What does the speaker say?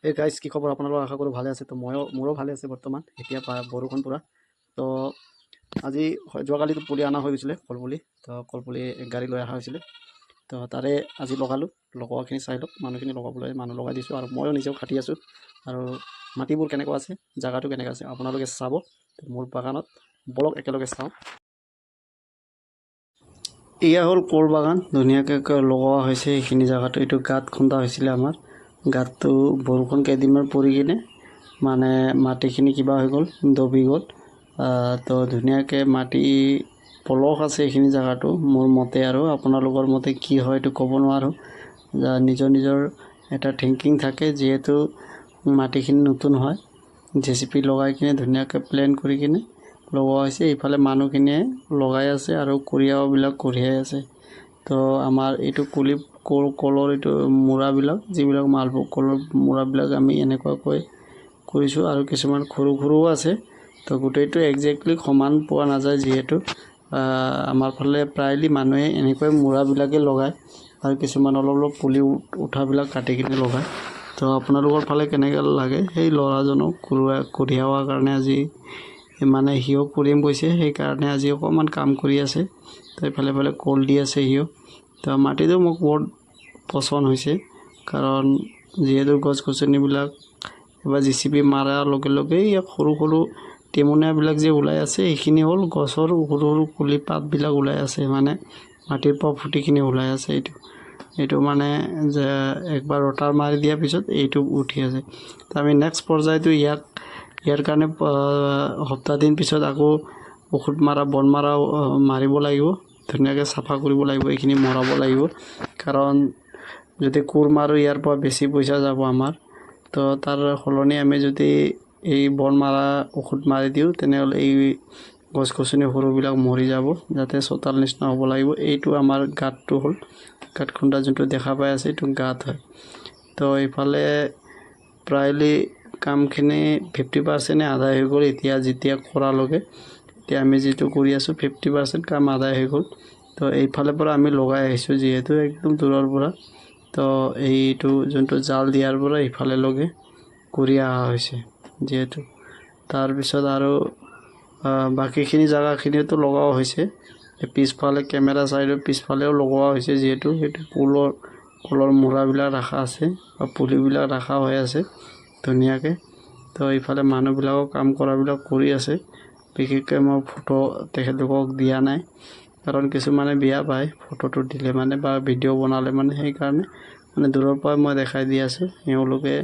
এই গাইজ কি খবৰ আপোনালোকৰ আশা কৰোঁ ভালে আছে তো মোৰো ভালে আছে বৰ্তমান এতিয়া বৰষুণ পূৰা তো আজি যোৱাকালিতো পুলি অনা হৈ গৈছিলে কলপুলি তো কলপুলি গাড়ী লৈ অহা হৈছিলে তো তাৰে আজি লগালোঁ লগোৱাখিনি চাই লওক মানুহখিনি লগাবলৈ মানুহ লগাই দিছোঁ আৰু ময়ো নিজেও খাটি আছোঁ আৰু মাটিবোৰ কেনেকুৱা আছে জেগাটো কেনেকুৱা আছে আপোনালোকে চাব মোৰ বাগানত বলক একেলগে চাওঁ এয়া হ'ল কল বাগান ধুনীয়াকৈ লগোৱা হৈছে এইখিনি জেগাটো এইটো গাঁত খুন্দা হৈছিলে আমাৰ গাঁতটো বৰষুণ কেইদিনমান পৰি কিনে মানে মাটিখিনি কিবা হৈ গ'ল দবি গ'ল তো ধুনীয়াকৈ মাটি পলস আছে এইখিনি জেগাটো মোৰ মতে আৰু আপোনালোকৰ মতে কি হয় এইটো ক'ব নোৱাৰোঁ নিজৰ নিজৰ এটা থিংকিং থাকে যিহেতু মাটিখিনি নতুন হয় জেচিপি লগাই কিনে ধুনীয়াকৈ প্লেন কৰি কিনে লগোৱা হৈছে এইফালে মানুহখিনিয়ে লগাই আছে আৰু কঢ়িয়াবিলাক কঢ়িয়াই আছে তো আমাৰ এইটো কলৰ এইটো মূৰাবিলাক যিবিলাক মালভোগ কলৰ মূৰাবিলাক আমি এনেকুৱাকৈ কৰিছোঁ আৰু কিছুমান সৰু সৰুও আছে তো গোটেইটো একজেক্টলি সমান পোৱা নাযায় যিহেতু আমাৰ ফালে প্ৰায়লি মানুহে এনেকৈ মূৰাবিলাকে লগায় আৰু কিছুমান অলপ অলপ পুলি উঠাবিলাক কাটি কিনে লগায় তো আপোনালোকৰ ফালে কেনেকৈ লাগে সেই ল'ৰাজনক কঢ়িয়াবৰ কাৰণে আজি মানে সিও কৰিম কৈছে সেইকাৰণে আজি অকণমান কাম কৰি আছে তো এইফালে কল দি আছে সিও তো মাটিটো মোক বহুত পচন্দ হৈছে কাৰণ যিহেতু গছ গছনিবিলাক এবাৰ জেচিপি মাৰাৰ লগে লগে ইয়াক সৰু সৰু টেমুনীয়াবিলাক যে ওলাই আছে এইখিনি হ'ল গছৰ সৰু সৰু পুলি পাতবিলাক ওলাই আছে মানে মাটিৰ পৰা ফুটিখিনি ওলাই আছে এইটো মানে যে একবাৰ ৰটাৰ মাৰি দিয়াৰ পিছত এইটো উঠি আছে তো আমি নেক্সট পৰ্যায়টো ইয়াৰ কাৰণে সপ্তাহ দিন পিছত আকৌ ঔষধ মাৰা বন মাৰা মাৰিব লাগিব ধুনীয়াকৈ চাফা কৰিব লাগিব এইখিনি মৰাব লাগিব কাৰণ যদি কোৰ মাৰোঁ ইয়াৰ পৰা বেছি পইচা যাব আমাৰ তো তাৰ সলনি আমি যদি এই বন মাৰা ঔষধ মাৰি দিওঁ তেনেহ'লে এই গছ গছনি সৰুবিলাক মৰি যাব যাতে চোতাল নিচিনা হ'ব লাগিব এইটো আমাৰ গাঁতটো হ'ল গাঁত খুন্দা যোনটো দেখা পাই আছে এইটো গাঁত হয় তো এইফালে প্ৰায়লি কামখিনি 50% আদায় হৈ গ'ল যেতিয়া কৰালৈকে এতিয়া আমি যিটো কৰি আছোঁ 50% কাম আদায় হৈ গ'ল তো এইফালৰ পৰা আমি লগাই আহিছোঁ যিহেতু একদম দূৰৰ পৰা তো এইটো যোনটো জাল দিয়াৰ পৰা ইফালেলৈকে কৰি অহা হৈছে যিহেতু তাৰপিছত আৰু বাকীখিনি জেগাখিনিতো লগোৱা হৈছে পিছফালে কেমেৰা চাইডৰ পিছফালেও লগোৱা হৈছে যিহেতু সেইটো কলৰ মূৰাবিলাক ৰখা আছে বা পুলিবিলাক ৰখা হৈ আছে ধুনীয়াকৈ তো এইফালে মানুহবিলাকক কাম কৰাবিলাক কৰি আছে বিশেষকৈ মই ফটো তেখেতলোকক দিয়া নাই কাৰণ কিছুমানে বেয়া পায় ফটোটো দিলে মানে বা ভিডিঅ' বনালে মানে সেইকাৰণে মানে দূৰৰ পৰা মই দেখাই দি আছোঁ তেওঁলোকে